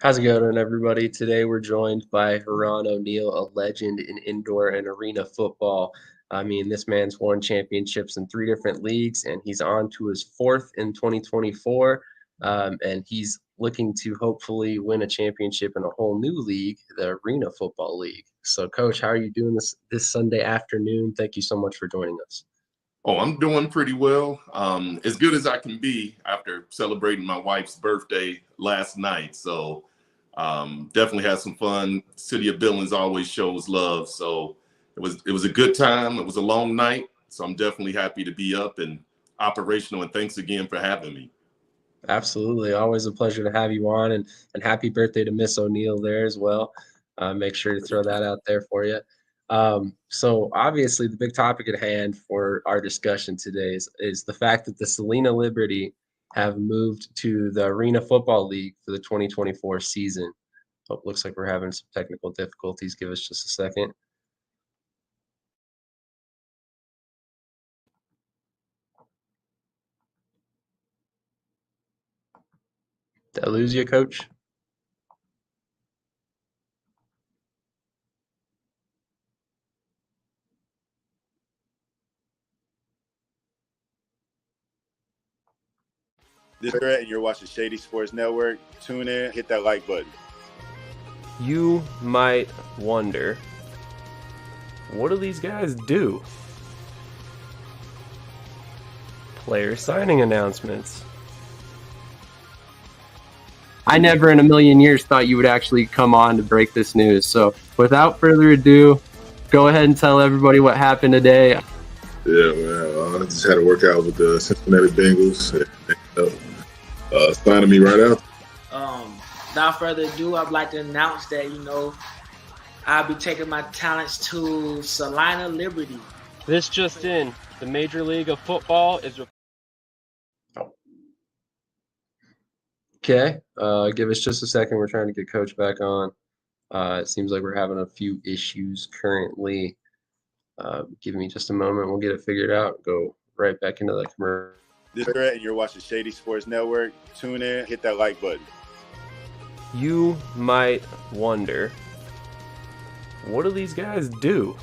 How's it going, everybody? Today we're joined by Heron O'Neal, a legend in indoor and arena football. I mean, this man's won championships in 3 different leagues, and he's on to his fourth in 2024. And he's looking to hopefully win a championship in a whole new league, the Arena Football League. So, Coach, how are you doing this Sunday afternoon? Thank you so much for joining us. Oh, I'm doing pretty well. As good as I can be after celebrating my wife's birthday last night. So definitely had some fun. City of Billings always shows love. So it was a good time. It was a long night. So I'm definitely happy to be up and operational. And thanks again for having me. Absolutely. Always a pleasure to have you on, and happy birthday to Miss O'Neal there as well. Make sure to throw that out there for you. So obviously the big topic at hand for our discussion today is the fact that the Salina Liberty have moved to the Arena Football League for the 2024 season. Oh, looks like we're having some technical difficulties. Give us just a second. Did I lose you, Coach? This is Brett, and you're watching Shady Sports Network. Tune in, hit that like button. You might wonder, what do these guys do? Player signing announcements. I never in a million years thought you would actually come on to break this news. So without further ado, go ahead and tell everybody what happened today. Yeah, man. I just had a workout with the Cincinnati Bengals. Signing me right out. Without further ado, I'd like to announce that, I'll be taking my talents to Salina Liberty. This just in, the Major League of Football is... Okay, give us just a second. We're trying to get Coach back on. It seems like we're having a few issues currently. Give me just a moment. We'll get it figured out. Go right back into the commercial. This is Brett, and you're watching Shady Sports Network. Tune in, hit that like button. You might wonder, what do these guys do?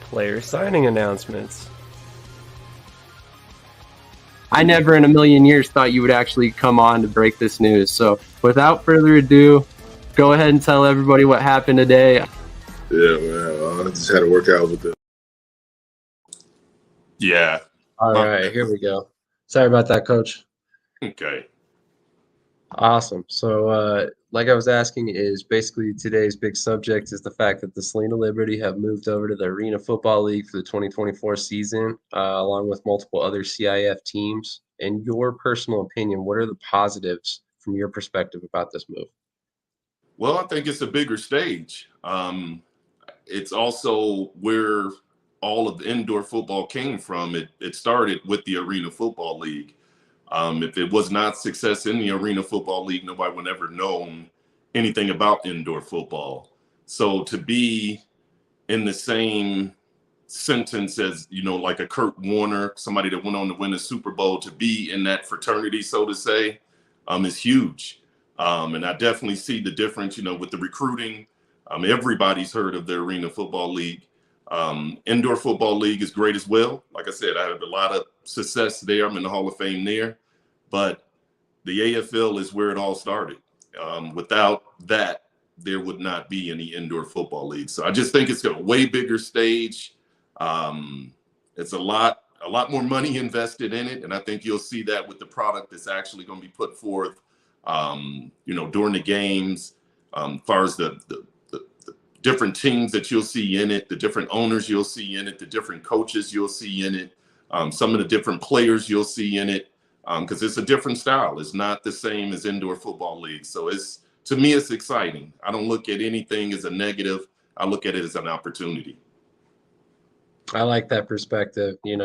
Player signing announcements. I never in a million years thought you would actually come on to break this news. So without further ado, go ahead and tell everybody what happened today. Yeah, man. I just had a workout with the... Yeah. All right, here we go. Sorry about that, Coach. Okay. Awesome. So, like I was asking, is basically today's big subject is the fact that the Salina Liberty have moved over to the Arena Football League for the 2024 season, along with multiple other CIF teams. In your personal opinion, what are the positives from your perspective about this move? Well, I think it's a bigger stage. It's also where all of the indoor football came from. It started with the Arena Football League. If it was not success in the Arena Football League, nobody would ever known anything about indoor football. So to be in the same sentence as, like a Kurt Warner, somebody that went on to win a Super Bowl, to be in that fraternity, so to say, is huge. And I definitely see the difference, with the recruiting. Everybody's heard of the Arena Football League. Indoor Football League is great as well. Like I said, I had a lot of success there. I'm in the Hall of Fame there. But the AFL is where it all started. Without that, there would not be any indoor football league. So I just think it's a way bigger stage. It's a lot more money invested in it. And I think you'll see that with the product that's actually going to be put forth, during the games, as far as the different teams that you'll see in it, the different owners you'll see in it, the different coaches you'll see in it, some of the different players you'll see in it, because it's a different style. It's not the same as indoor football league. So to me, it's exciting. I don't look at anything as a negative. I look at it as an opportunity. I like that perspective. You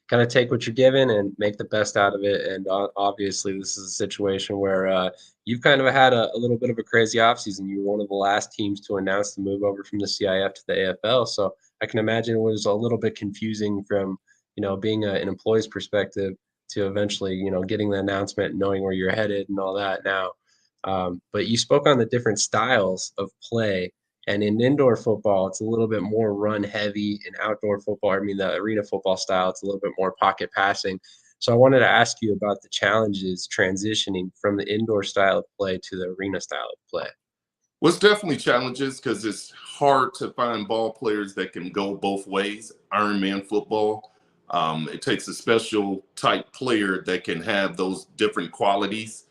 gotta take what you're given and make the best out of it. And obviously, this is a situation where you've kind of had a little bit of a crazy offseason. You were one of the last teams to announce the move over from the CIF to the AFL. So I can imagine it was a little bit confusing from, being an employee's perspective, to eventually, getting the announcement, knowing where you're headed and all that now. But you spoke on the different styles of play. And in indoor football, it's a little bit more run heavy. In outdoor football, I mean, the arena football style, it's a little bit more pocket passing. So I wanted to ask you about the challenges transitioning from the indoor style of play to the arena style of play. Well, it's definitely challenges because it's hard to find ball players that can go both ways. Ironman football, it takes a special type player that can have those different qualities.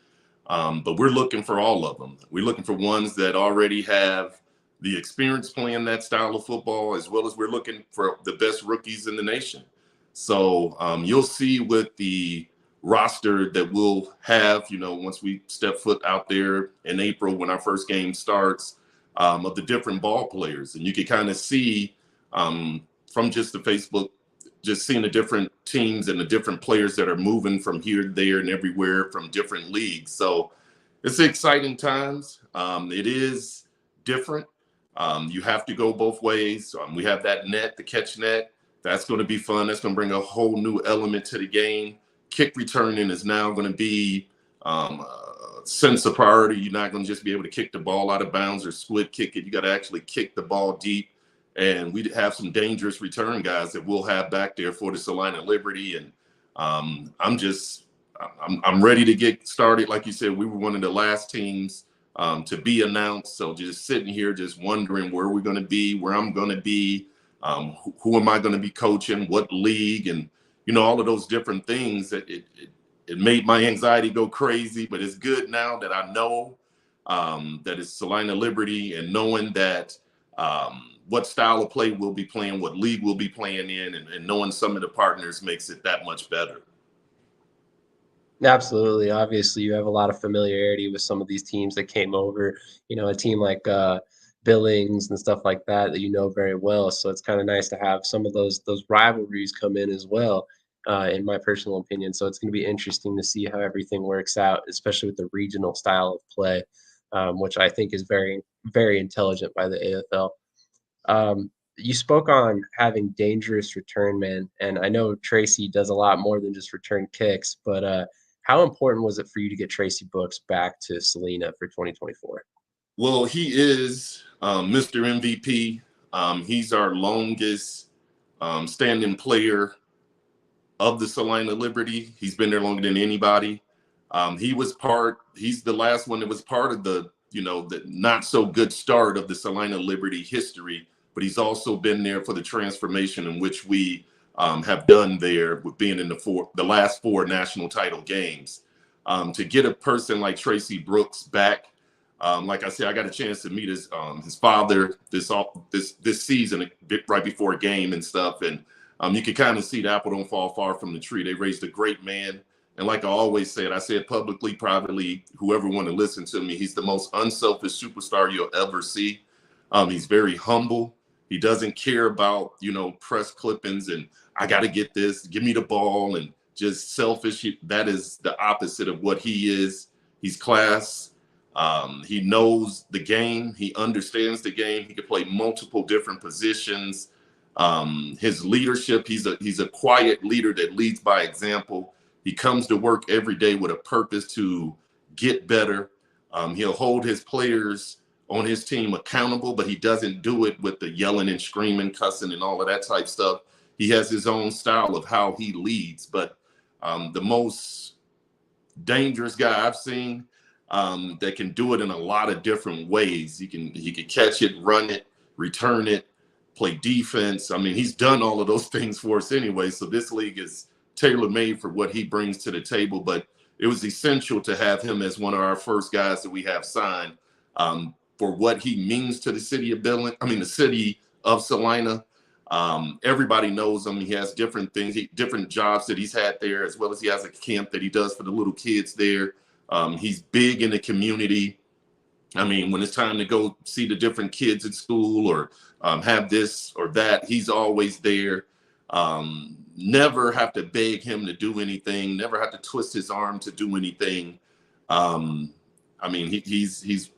But we're looking for all of them. We're looking for ones that already have the experience playing that style of football, as well as we're looking for the best rookies in the nation. So you'll see with the roster that we'll have, once we step foot out there in April when our first game starts, of the different ball players. And you can kind of see from just the Facebook, just seeing the different teams and the different players that are moving from here, there, and everywhere from different leagues. So it's exciting times. It is different. You have to go both ways. We have that net, the catch net. That's going to be fun. That's going to bring a whole new element to the game. Kick returning is now going to be sense of priority. You're not going to just be able to kick the ball out of bounds or squid kick it. You got to actually kick the ball deep. And we have some dangerous return guys that we'll have back there for the Salina Liberty. And I'm ready to get started. Like you said, we were one of the last teams to be announced. So just sitting here, just wondering where we're going to be, where I'm going to be, who am I going to be coaching, what league, and all of those different things. That it made my anxiety go crazy, but it's good now that I know that it's Salina Liberty, and knowing that what style of play we'll be playing, what league we'll be playing in, and knowing some of the partners makes it that much better. Absolutely. Obviously, you have a lot of familiarity with some of these teams that came over, a team like Billings and stuff like that you know very well. So it's kind of nice to have some of those rivalries come in as well, in my personal opinion. So it's going to be interesting to see how everything works out, especially with the regional style of play, which I think is very, very intelligent by the AFL. You spoke on having dangerous return men, and I know Tracy does a lot more than just return kicks, but how important was it for you to get Tracy Brooks back to Salina for 2024? Well, he is Mr. MVP. He's our longest standing player of the Salina Liberty. He's been there longer than anybody. He's the last one that was part of the not so good start of the Salina Liberty history, but he's also been there for the transformation in which we have done there with being in the last 4 national title games. To get a person like Tracy Brooks back, like I said, I got a chance to meet his father this season right before a game and stuff, and you can kind of see the apple don't fall far from the tree. They raised a great man, and like I always said, I said publicly, privately, whoever want to listen to me, he's the most unselfish superstar you'll ever see. He's very humble. He doesn't care about press clippings and I got to get this, give me the ball, and just selfish. That is the opposite of what he is. He's class. He knows the game. He understands the game. He can play multiple different positions. His leadership, he's a quiet leader that leads by example. He comes to work every day with a purpose to get better. He'll hold his players on his team accountable, but he doesn't do it with the yelling and screaming, cussing, and all of that type stuff. He has his own style of how he leads. But the most dangerous guy I've seen that can do it in a lot of different ways. He can catch it, run it, return it, play defense. I mean, he's done all of those things for us anyway. So this league is tailor-made for what he brings to the table. But it was essential to have him as one of our first guys that we have signed for what he means to the city of the city of Salina. Everybody knows him. He has different things, different jobs that he's had there, as well as he has a camp that he does for the little kids there. He's big in the community. I mean, when it's time to go see the different kids at school or have this or that, he's always there. Never have to beg him to do anything, never have to twist his arm to do anything. I mean, he's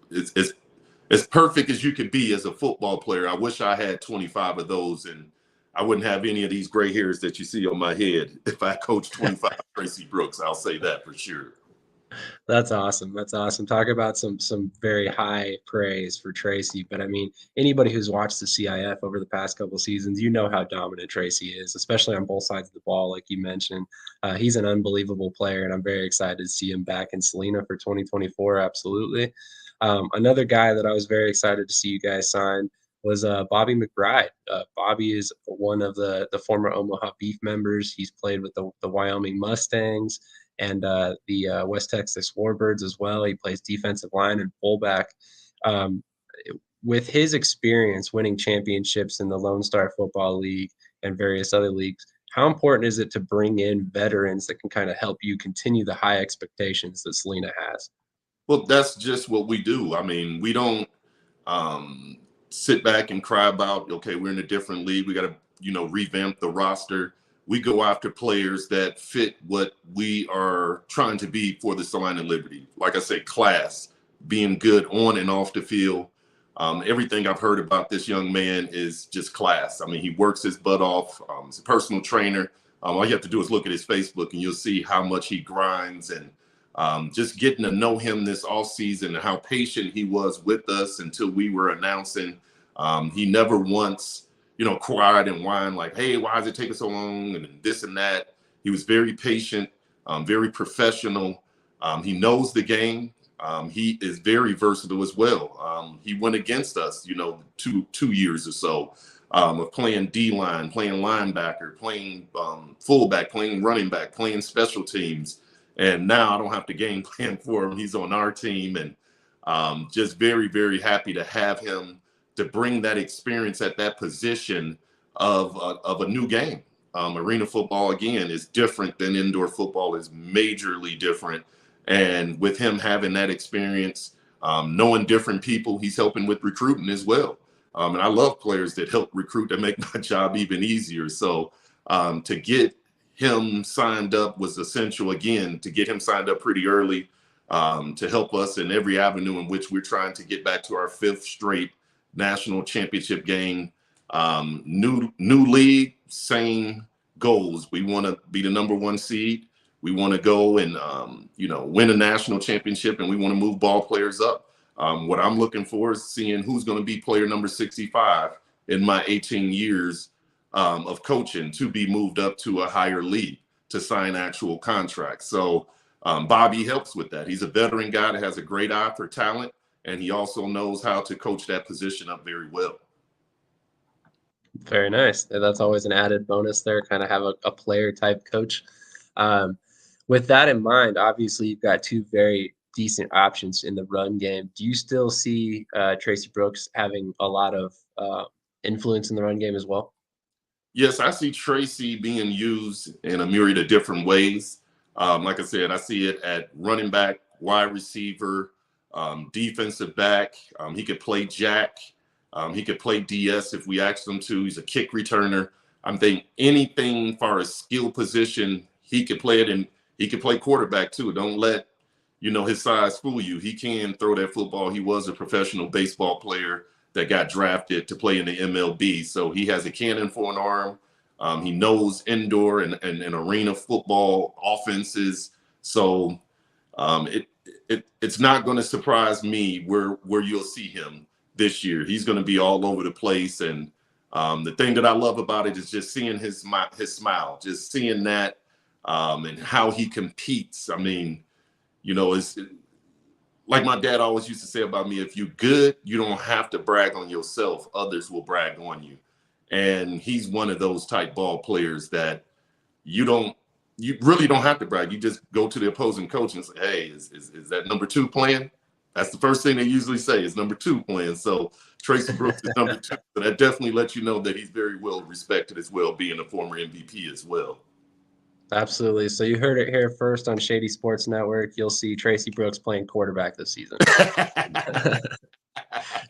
as perfect as you could be as a football player. I wish I had 25 of those. And I wouldn't have any of these gray hairs that you see on my head if I coached 25 Tracy Brooks. I'll say that for sure. That's awesome. That's awesome. Talk about some very high praise for Tracy. But I mean, anybody who's watched the CIF over the past couple seasons, you know how dominant Tracy is, especially on both sides of the ball, like you mentioned. He's an unbelievable player, and I'm very excited to see him back in Salina for 2024. Absolutely. Another guy that I was very excited to see you guys sign was Bobby McBride. Bobby is one of the former Omaha Beef members. He's played with the Wyoming Mustangs and the West Texas Warbirds as well. He plays defensive line and fullback. Um, with his experience winning championships in the Lone Star Football League and various other leagues, how important is it to bring in veterans that can kind of help you continue the high expectations that Salina has? Well, that's just what we do. I mean, we don't sit back and cry about, okay, we're in a different league, we got to, revamp the roster. We go after players that fit what we are trying to be for the Salina Liberty. Like I said, class, being good on and off the field. Everything I've heard about this young man is just class. I mean, he works his butt off. He's a personal trainer. All you have to do is look at his Facebook and you'll see how much he grinds, and just getting to know him this offseason and how patient he was with us until we were announcing. He never once, cried and whined like, hey, why is it taking so long? And this and that. He was very patient, very professional. He knows the game. He is very versatile as well. He went against us, 2 years or so of playing D-line, playing linebacker, playing fullback, playing running back, playing special teams. And now I don't have to game plan for him. He's on our team, and just very, very happy to have him to bring that experience at that position of a new game. Arena football, again, is different than indoor football, is majorly different. And with him having that experience, knowing different people, he's helping with recruiting as well. And I love players that help recruit, that make my job even easier. So to get him signed up was essential, again, to get him signed up pretty early, to help us in every avenue in which we're trying to get back to our 5th straight national championship game. New league, same goals. We want to be the #1 seed. We want to go and, win a national championship, and we want to move ball players up. What I'm looking for is seeing who's going to be player number 65 in my 18 years of coaching to be moved up to a higher league to sign actual contracts. So Bobby helps with that. He's a veteran guy that has a great eye for talent, and he also knows how to coach that position up very well. Very nice. That's always an added bonus there, kind of have a player type coach. With that in mind, obviously you've got 2 very decent options in the run game. Do you still see Tracy Brooks having a lot of influence in the run game as well? Yes, I see Tracy being used in a myriad of different ways. Like I said, I see it at running back, wide receiver, defensive back. He could play jack. He could play DS if we asked him to. He's a kick returner. I'm thinking anything far as skill position, he could play it, and he could play quarterback too. Don't let his size fool you. He can throw that football. He was a professional baseball player that got drafted to play in the MLB. So he has a cannon for an arm. He knows indoor and arena football offenses. So it's not going to surprise me where you'll see him this year. He's going to be all over the place. And the thing that I love about it is just seeing his smile, just seeing that and how he competes. I mean, it's like my dad always used to say about me, if you're good, you don't have to brag on yourself. Others will brag on you. And he's one of those type ball players that you really don't have to brag. You just go to the opposing coach and say, hey, is that #2 playing? That's the first thing they usually say is #2 playing. So Tracy Brooks is #2. So that definitely lets you know that he's very well respected as well, being a former MVP as well. Absolutely. So you heard it here first on Shady Sports Network. You'll see Tracy Brooks playing quarterback this season.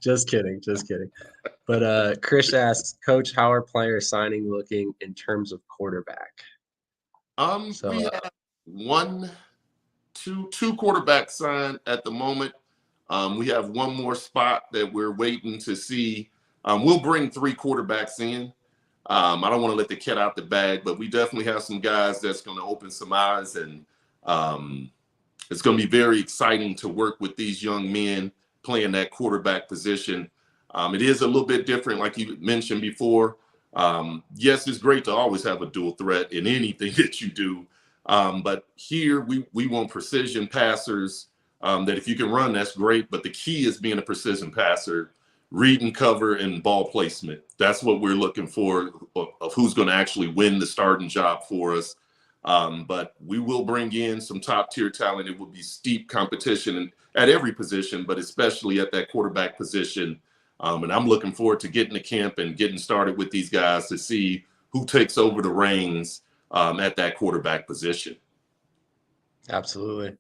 Just kidding. But Chris asks, Coach, how are player signing looking in terms of quarterback? We have two quarterbacks signed at the moment. We have one more spot that we're waiting to see. We'll bring 3 quarterbacks in. I don't want to let the cat out the bag, but we definitely have some guys that's going to open some eyes, and it's going to be very exciting to work with these young men playing that quarterback position. It is a little bit different, like you mentioned before. Yes, it's great to always have a dual threat in anything that you do. But here we want precision passers that if you can run, that's great. But the key is being a precision passer, read and cover, and ball placement. That's what we're looking for of who's going to actually win the starting job for us. But we will bring in some top tier talent. It will be steep competition at every position, but especially at that quarterback position. And I'm looking forward to getting to camp and getting started with these guys to see who takes over the reins at that quarterback position. Absolutely.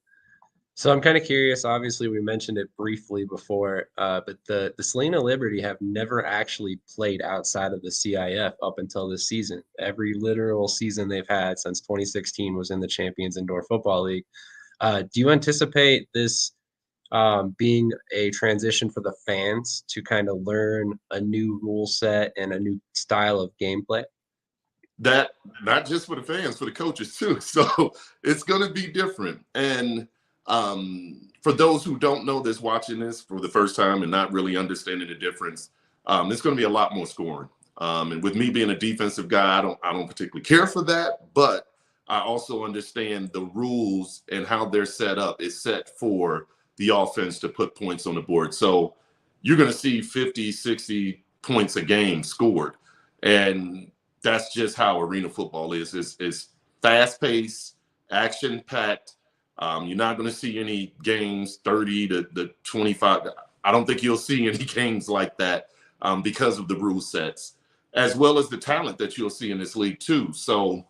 So I'm kind of curious. Obviously, we mentioned it briefly before, but the Salina Liberty have never actually played outside of the CIF up until this season. Every literal season they've had since 2016 was in the Champions Indoor Football League. Do you anticipate this being a transition for the fans to kind of learn a new rule set and a new style of gameplay? That not just for the fans, for the coaches too. So it's going to be different. And for those who don't know this, watching this for the first time and not really understanding the difference, it's going to be a lot more scoring. And with me being a defensive guy, I don't particularly care for that, but I also understand the rules and how they're set up is set for the offense to put points on the board. So you're going to see 50, 60 points a game scored. And that's just how arena football is. It's fast-paced, action-packed. You're not going to see any games 30 to 25. I don't think you'll see any games like that because of the rule sets, as well as the talent that you'll see in this league too. So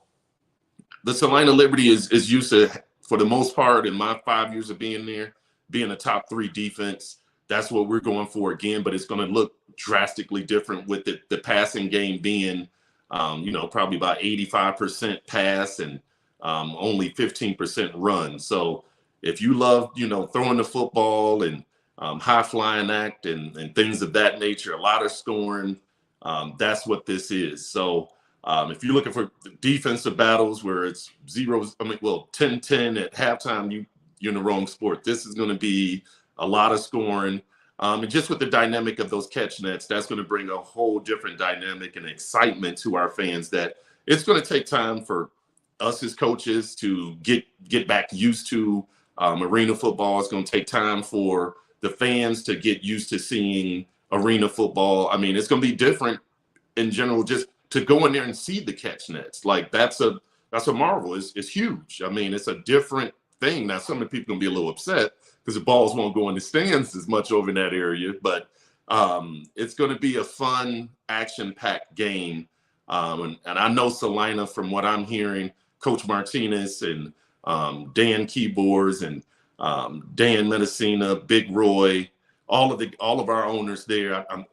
the Salina Liberty is used to, for the most part, in my 5 years of being there, being a top 3 defense. That's what we're going for again, but it's going to look drastically different with the passing game being, probably about 85% pass and only 15% run. So if you love, throwing the football and high flying act and things of that nature, a lot of scoring, that's what this is. So if you're looking for defensive battles where it's 10-10 at halftime, you're in the wrong sport. This is going to be a lot of scoring. And just with the dynamic of those catch nets, that's going to bring a whole different dynamic and excitement to our fans that it's going to take time for us as coaches to get back used to arena football. It's going to take time for the fans to get used to seeing arena football. I mean, it's going to be different in general, just to go in there and see the catch nets. Like that's a marvel. It's huge. I mean, it's a different thing. Now, some of the people are going to be a little upset because the balls won't go in the stands as much over in that area, but it's going to be a fun, action-packed game. And I know Salina, from what I'm hearing, Coach Martinez and Dan Keyboards and Dan Medicina, Big Roy, all of our owners there. I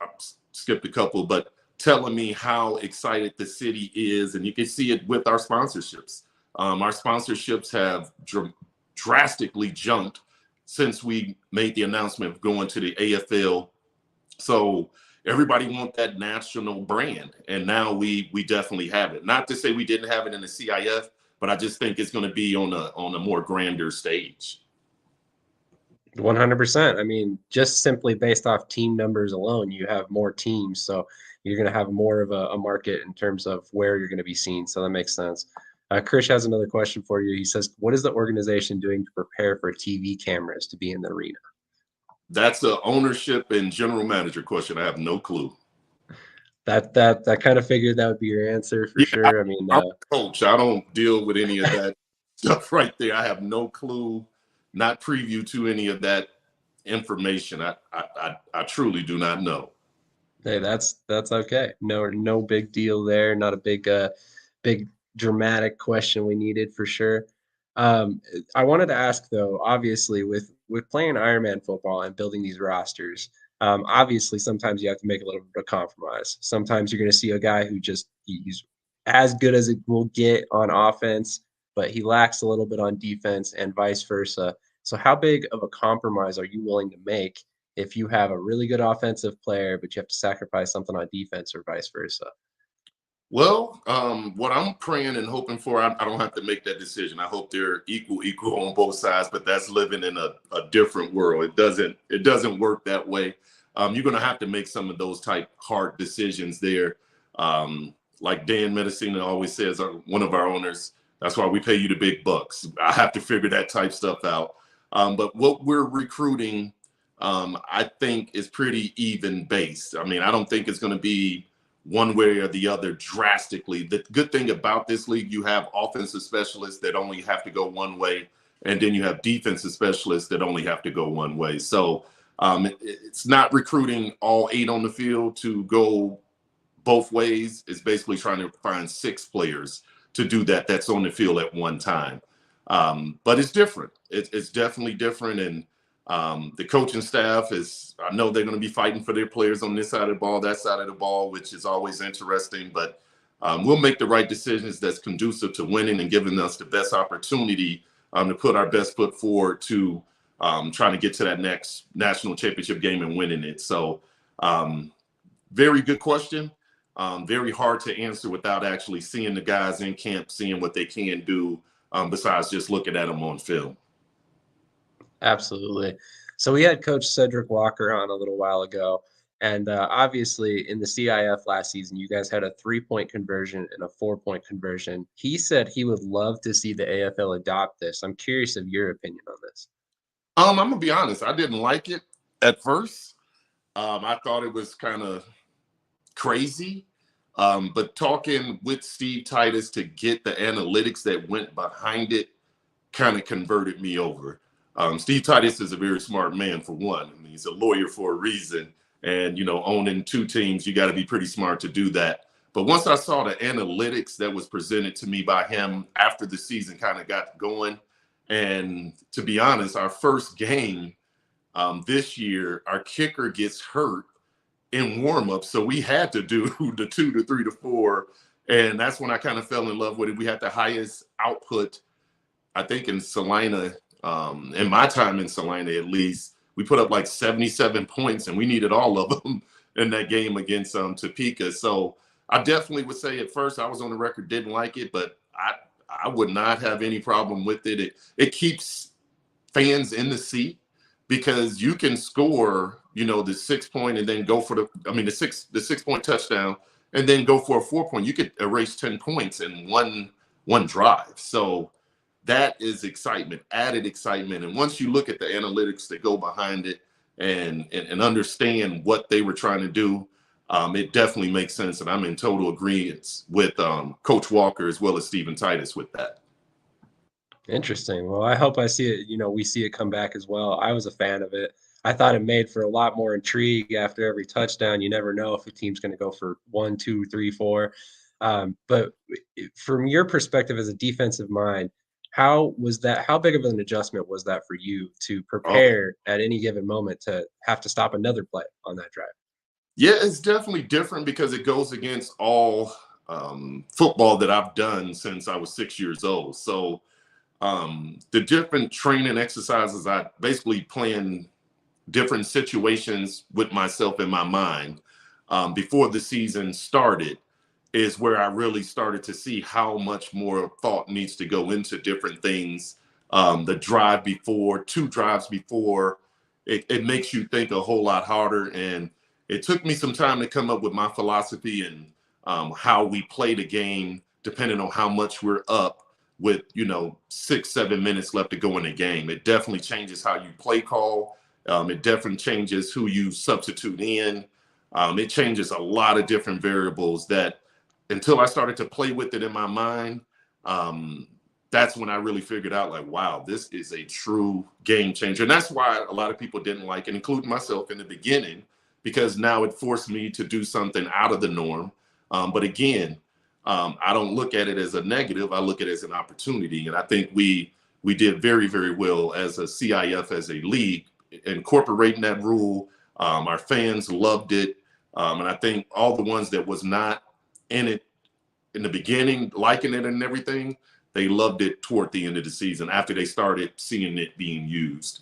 skipped a couple, but telling me how excited the city is, and you can see it with our sponsorships. Our sponsorships have drastically jumped since we made the announcement of going to the AFL. So everybody wants that national brand, and now we definitely have it. Not to say we didn't have it in the CIF, but I just think it's going to be on a more grander stage. 100%. I mean, just simply based off team numbers alone, you have more teams, so you're going to have more of a market in terms of where you're going to be seen. So that makes sense. Krish has another question for you. He says, what is the organization doing to prepare for TV cameras to be in the arena? That's an ownership and general manager question. I have no clue. That kind of figured that would be your answer for sure. I mean, I'm a coach. I don't deal with any of that stuff right there. I have no clue, not preview to any of that information. I truly do not know. Hey, that's okay. No big deal there. Not a big dramatic question we needed for sure. I wanted to ask though, obviously with playing Ironman football and building these rosters, obviously sometimes you have to make a little bit of compromise. Sometimes you're going to see a guy who he's as good as it will get on offense, but he lacks a little bit on defense and vice versa. So how big of a compromise are you willing to make if you have a really good offensive player, but you have to sacrifice something on defense or vice versa? Well, what I'm praying and hoping for, I don't have to make that decision. I hope they're equal on both sides, but that's living in a different world. It doesn't work that way. You're going to have to make some of those type hard decisions there. Like Dan Medicina always says, one of our owners, that's why we pay you the big bucks. I have to figure that type stuff out. But what we're recruiting, I think is pretty even based. I mean, I don't think it's going to be one way or the other drastically. The good thing about this league, you have offensive specialists that only have to go one way, and then you have defensive specialists that only have to go one way. So it's not recruiting all 8 on the field to go both ways. It's basically trying to find 6 players to do that that's on the field at one time. But it's different. It's definitely different. And the coaching staff I know they're going to be fighting for their players on this side of the ball, that side of the ball, which is always interesting. But we'll make the right decisions that's conducive to winning and giving us the best opportunity to put our best foot forward to trying to get to that next national championship game and winning it. So very good question. Very hard to answer without actually seeing the guys in camp, seeing what they can do besides just looking at them on film. Absolutely. So we had Coach Cedric Walker on a little while ago, and obviously in the CIF last season, you guys had a 3-point conversion and a 4-point conversion. He said he would love to see the AFL adopt this. I'm curious of your opinion on this. I'm gonna be honest. I didn't like it at first. I thought it was kind of crazy. But talking with Steve Titus to get the analytics that went behind it kind of converted me over. Steve Titus is a very smart man, for one. I mean, he's a lawyer for a reason. And, owning 2 teams, you got to be pretty smart to do that. But once I saw the analytics that was presented to me by him after the season kind of got going, and to be honest, our first game this year, our kicker gets hurt in warm-up, so we had to do the 2 to 3 to 4, and that's when I kind of fell in love with it. We had the highest output, I think, in Salina. In my time in Salina, at least, we put up like 77 points, and we needed all of them in that game against Topeka. So I definitely would say at first I was on the record, didn't like it, but I would not have any problem with it. It keeps fans in the seat because you can score, the 6-point and then go for the 6-point touchdown and then go for a 4-point. You could erase 10 points in one drive. So that is excitement, added excitement. And once you look at the analytics that go behind it and understand what they were trying to do, it definitely makes sense. And I'm in total agreement with Coach Walker as well as Stephen Titus with that. Interesting. Well, I hope I see it, we see it come back as well. I was a fan of it. I thought it made for a lot more intrigue after every touchdown. You never know if a team's going to go for 1, 2, 3, 4. But from your perspective as a defensive mind, how big of an adjustment was that for you to prepare at any given moment to have to stop another play on that drive? Yeah, it's definitely different because it goes against all football that I've done since I was 6 years old. So the different training exercises, I basically plan different situations with myself in my mind before the season started is where I really started to see how much more thought needs to go into different things. The drive before, 2 drives before, it makes you think a whole lot harder. And it took me some time to come up with my philosophy and how we play the game, depending on how much we're up with, 6, 7 minutes left to go in the game. It definitely changes how you play call. It definitely changes who you substitute in. It changes a lot of different variables that until I started to play with it in my mind, that's when I really figured out like, wow, this is a true game changer. And that's why a lot of people didn't like it, including myself in the beginning, because now it forced me to do something out of the norm. But again, I don't look at it as a negative. I look at it as an opportunity. And I think we did very, very well as a CIF, as a league, incorporating that rule. Our fans loved it. And I think all the ones that was not in it in the beginning, liking it and everything, they loved it toward the end of the season after they started seeing it being used.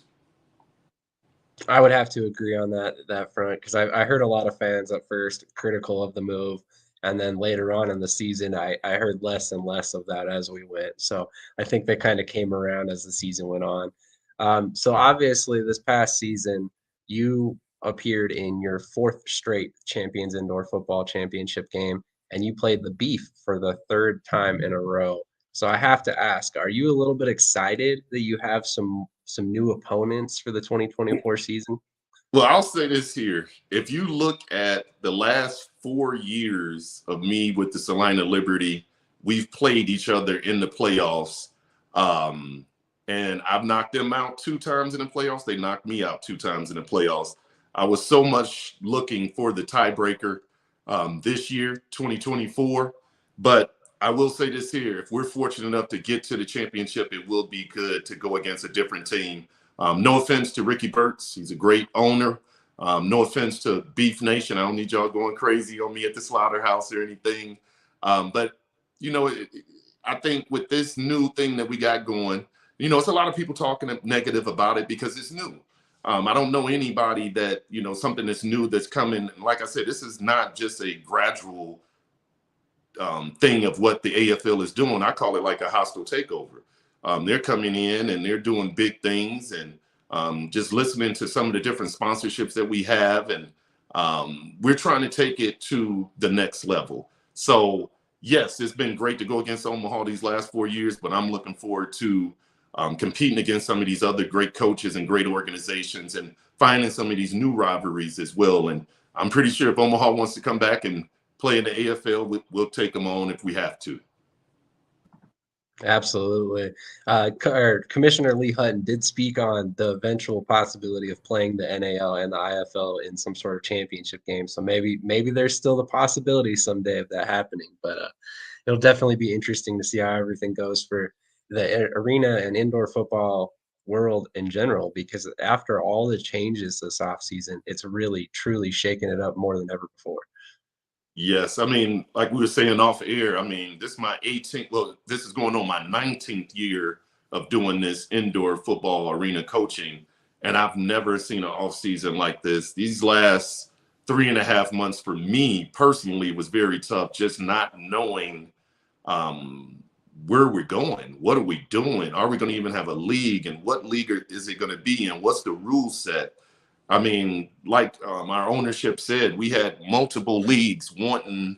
I would have to agree on that front because I heard a lot of fans at first critical of the move. And then later on in the season, I heard less and less of that as we went. So I think they kind of came around as the season went on. So obviously, this past season, you appeared in your fourth straight Champions Indoor Football Championship game, and you played the Beef for the third time in a row. So I have to ask, are you a little bit excited that you have some new opponents for the 2024 season? Well, I'll say this here. If you look at the last 4 years of me with the Salina Liberty, we've played each other in the playoffs. And I've knocked them out 2 times in the playoffs. They knocked me out 2 times in the playoffs. I was so much looking for the tiebreaker this year, 2024. But I will say this here. If we're fortunate enough to get to the championship, it will be good to go against a different team. No offense to Ricky Burtz. He's a great owner. No offense to Beef Nation. I don't need y'all going crazy on me at the slaughterhouse or anything. But, you know, I think with this new thing that we got going, you know, it's a lot of people talking negative about it because it's new. I don't know anybody that, you know, something that's new that's coming. Like I said, this is not just a gradual thing of what the AFL is doing. I call it like a hostile takeover. They're coming in and they're doing big things, and just listening to some of the different sponsorships that we have, and we're trying to take it to the next level. So yes, it's been great to go against Omaha these last 4 years, but I'm looking forward to competing against some of these other great coaches and great organizations and finding some of these new rivalries as well. And I'm pretty sure if Omaha wants to come back and play in the AFL, we'll take them on if we have to. Absolutely. Commissioner Lee Hutton did speak on the eventual possibility of playing the NAL and the IFL in some sort of championship game. So maybe there's still the possibility someday of that happening. But it'll definitely be interesting to see how everything goes for the arena and indoor football world in general, because after all the changes this offseason, it's really, truly shaken it up more than ever before. Yes, I mean, like we were saying off air, I mean, this is my 18th, well, this is going on my 19th year of doing this indoor football arena coaching, and I've never seen an off season like this. These last 3.5 months for me personally was very tough, just not knowing where we're going. What are we doing? Are we going to even have a league? And what league is it going to be in? What's the rule set? I mean, like our ownership said, we had multiple leagues wanting,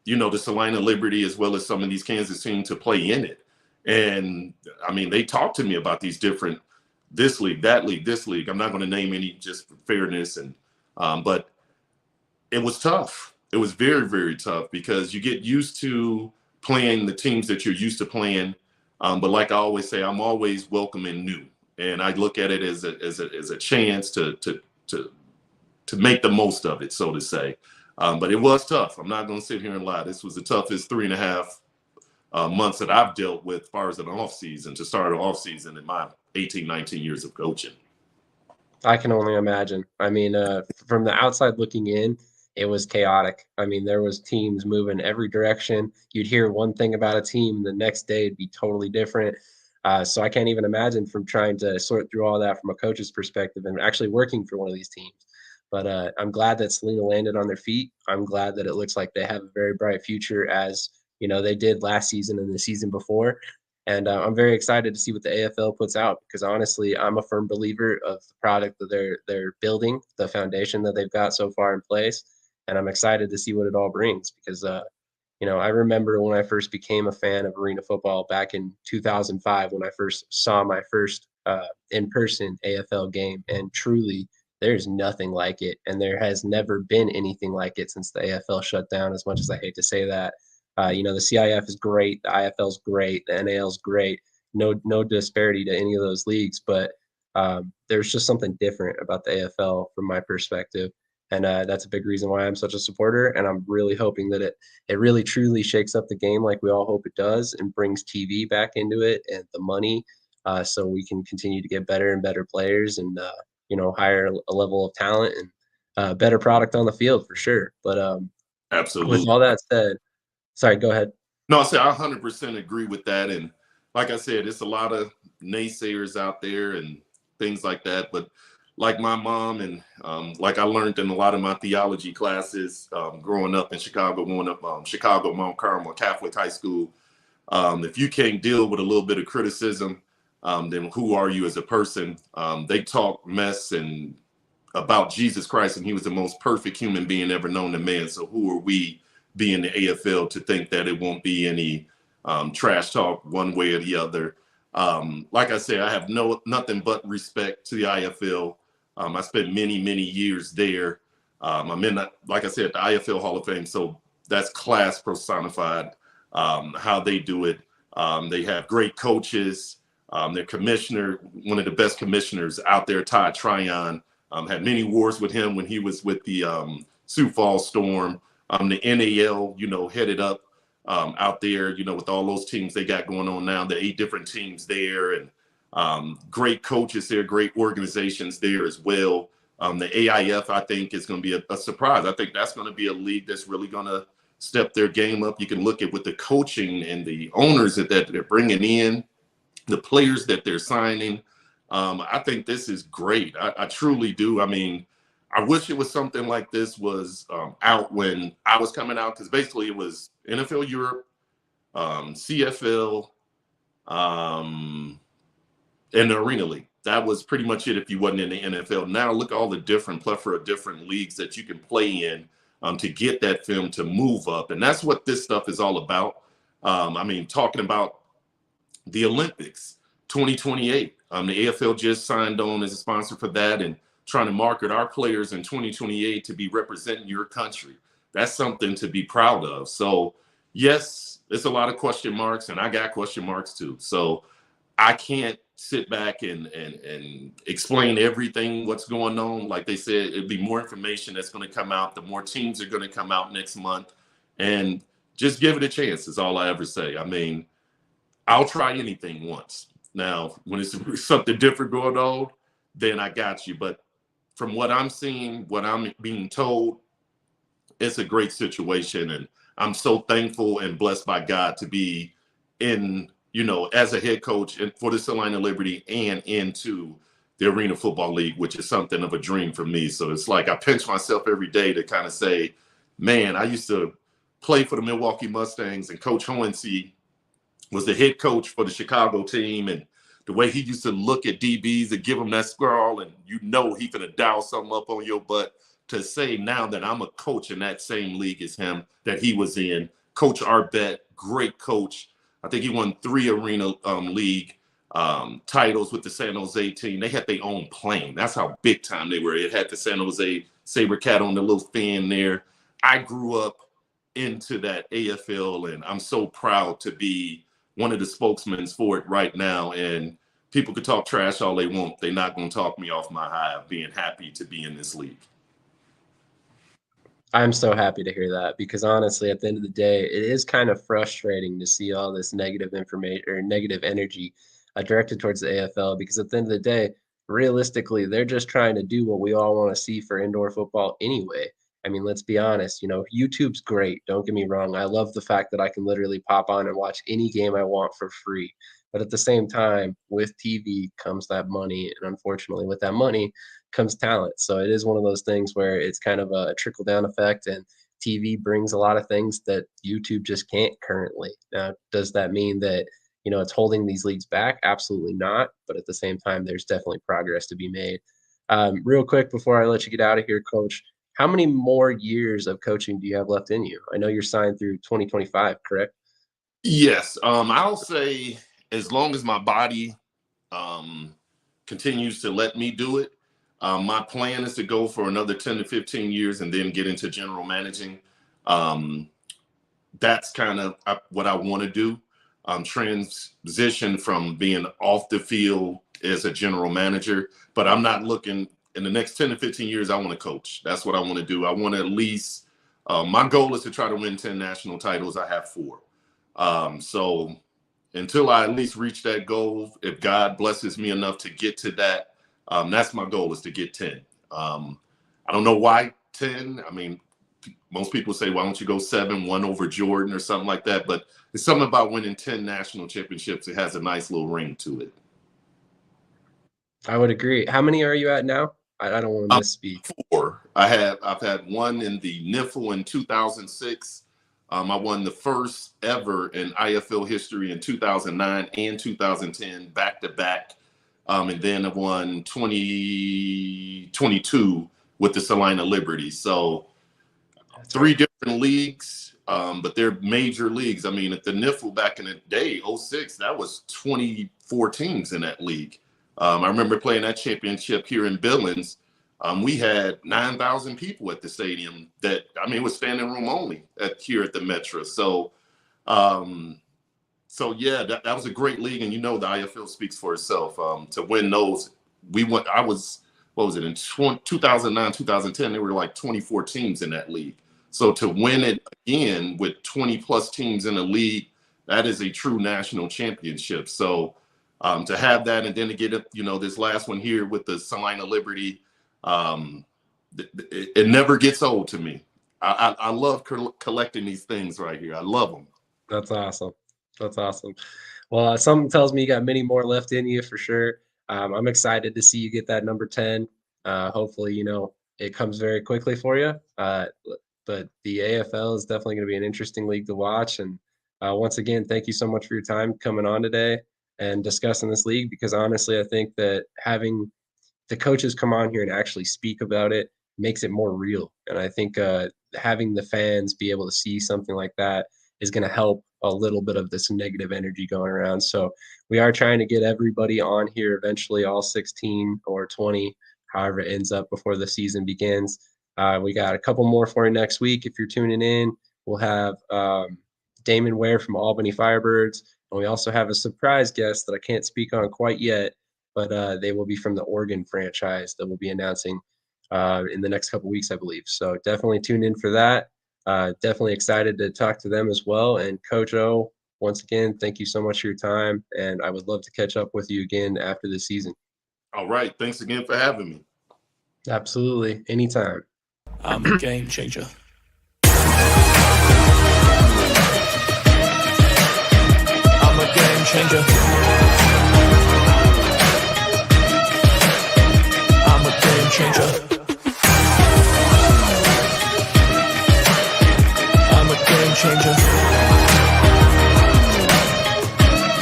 you know, the Salina Liberty as well as some of these Kansas teams to play in it. And I mean, they talked to me about these different, this league, that league, this league. I'm not going to name any just for fairness. And but it was tough. It was very, very tough because you get used to playing the teams that you're used to playing. But like I always say, I'm always welcoming new. And I look at it as a chance to make the most of it, so to say. But it was tough. I'm not going to sit here and lie. This was the toughest 3.5 months that I've dealt with as far as an off season, to start an off season in my 18, 19 years of coaching. I can only imagine. I mean, from the outside looking in, it was chaotic. I mean, there was teams moving every direction. You'd hear one thing about a team, the next day it'd be totally different. So I can't even imagine from trying to sort through all that from a coach's perspective and actually working for one of these teams. But I'm glad that Salina landed on their feet. I'm glad that it looks like they have a very bright future, as you know they did last season and the season before. And I'm very excited to see what the AFL puts out, because honestly, I'm a firm believer of the product that they're building, the foundation that they've got so far in place, and I'm excited to see what it all brings. Because you know, I remember when I first became a fan of arena football back in 2005, when I first saw my first in-person AFL game, and truly, there's nothing like it, and there has never been anything like it since the AFL shut down. As much as I hate to say that, you know, the CIF is great, the IFL is great, the NAL is great. No disparity to any of those leagues, but there's just something different about the AFL from my perspective. And that's a big reason why I'm such a supporter. And I'm really hoping that it really truly shakes up the game like we all hope it does, and brings TV back into it and the money, so we can continue to get better and better players, and you know, higher a level of talent, and better product on the field for sure. But Absolutely. with all that said, sorry, go ahead. No, I say I 100% agree with that. And like I said, it's a lot of naysayers out there and things like that. But like my mom and like I learned in a lot of my theology classes growing up in Chicago, Chicago Mount Carmel Catholic High School. If you can't deal with a little bit of criticism, then who are you as a person? They talk mess and about Jesus Christ, and he was the most perfect human being ever known to man. So who are we, being the AFL, to think that it won't be any trash talk one way or the other? Like I said, I have nothing but respect to the IFL. I spent many years there. I'm in, like I said, the IFL Hall of Fame, so that's class personified. How they do it. They have great coaches. Their commissioner, one of the best commissioners out there, Todd Tryon, had many wars with him when he was with the Sioux Falls Storm. The NAL, headed up out there, with all those teams they got going on now, the 8 different teams there, and great coaches there, great organizations there as well. The AIF, I think, is going to be a surprise. I think that's going to be a league that's really going to step their game up. You can look at with the coaching and the owners that they're bringing in, the players that they're signing. I think this is great. I truly do. I mean, I wish it was something like this was out when I was coming out, because basically it was NFL Europe, CFL, and the Arena League. That was pretty much it if you wasn't in the NFL. Now look at all the different plethora of different leagues that you can play in to get that film to move up. And that's what this stuff is all about. I mean, talking about the Olympics 2028. The AFL just signed on as a sponsor for that and trying to market our players in 2028 to be representing your country. That's something to be proud of. So yes, it's a lot of question marks, and I got question marks too. So I can't sit back and explain everything what's going on. Like they said, it'd be more information that's going to come out. The more teams are going to come out next month, and just give it a chance is all I ever say. I mean, I'll try anything once. Now, when it's something different going on, then I got you. But from what I'm seeing, what I'm being told, it's a great situation. And I'm so thankful and blessed by God to be in, as a head coach for the Salina Liberty and into the Arena Football League, which is something of a dream for me. So it's like I pinch myself every day to kind of say, man, I used to play for the Milwaukee Mustangs, and Coach Hohensee was the head coach for the Chicago team, and the way he used to look at DBs and give them that scrawl, and he finna dial something up on your butt. To say now that I'm a coach in that same league as him that he was in, Coach Arbet, great coach. I think he won 3 Arena League titles with the San Jose team. They had their own plane. That's how big time they were. It had the San Jose Sabercat on the little fan there. I grew up into that AFL, and I'm so proud to be one of the spokesmen for it right now. And people could talk trash all they want. They're not going to talk me off my high of being happy to be in this league. I'm so happy to hear that, because honestly, at the end of the day, it is kind of frustrating to see all this negative information or negative energy directed towards the AFL, because at the end of the day, realistically, they're just trying to do what we all want to see for indoor football anyway. I mean, let's be honest, YouTube's great. Don't get me wrong. I love the fact that I can literally pop on and watch any game I want for free. But at the same time, with TV comes that money. And unfortunately, with that money comes talent. So it is one of those things where it's kind of a trickle down effect, and TV brings a lot of things that YouTube just can't currently. Now, does that mean that, it's holding these leagues back? Absolutely not. But at the same time, there's definitely progress to be made. Real quick, before I let you get out of here, Coach, how many more years of coaching do you have left in you? I know you're signed through 2025, correct? Yes. I'll say as long as my body continues to let me do it, my plan is to go for another 10 to 15 years and then get into general managing. That's kind of what I want to do. Transition from being off the field as a general manager, but I'm not looking in the next 10 to 15 years. I want to coach. That's what I want to do. I want to at least, my goal is to try to win 10 national titles. I have 4. So until I at least reach that goal, if God blesses me enough to get to that, that's my goal, is to get 10. I don't know why 10. I mean, most people say, why don't you go 7, 1 over Jordan or something like that? But it's something about winning 10 national championships. It has a nice little ring to it. I would agree. How many are you at now? I don't want to misspeak. 4. I've had one in the NIFL in 2006. I won the first ever in IFL history in 2009 and 2010 back to back. And then I won 2022 with the Salina Liberty. So 3 different leagues, but they're major leagues. I mean, at the NIFL back in the day, 06, that was 24 teams in that league. I remember playing that championship here in Billings. We had 9,000 people at the stadium. It was standing room only here at the Metro. So, yeah, that was a great league, and the IFL speaks for itself. To win those, in 2009, 2010, there were like 24 teams in that league. So to win it again with 20 plus teams in a league, that is a true national championship. So to have that, and then to get this last one here with the Salina Liberty, it never gets old to me. I love collecting these things right here. I love them. That's awesome. That's awesome. Well, something tells me you got many more left in you for sure. I'm excited to see you get that number 10. Hopefully, it comes very quickly for you. But the AFL is definitely going to be an interesting league to watch. And once again, thank you so much for your time coming on today and discussing this league, because honestly, I think that having the coaches come on here and actually speak about it makes it more real. And I think having the fans be able to see something like that is going to help a little bit of this negative energy going around. So we are trying to get everybody on here eventually, all 16 or 20, however it ends up before the season begins. We got a couple more for you next week. If you're tuning in, we'll have Damon Ware from Albany Firebirds. And we also have a surprise guest that I can't speak on quite yet, but they will be from the Oregon franchise that we'll be announcing in the next couple weeks, I believe. So definitely tune in for that. Definitely excited to talk to them as well. And Coach O, once again, thank you so much for your time. And I would love to catch up with you again after the season. All right. Thanks again for having me. Absolutely. Anytime. I'm a game changer. I'm a game changer. I'm a game changer.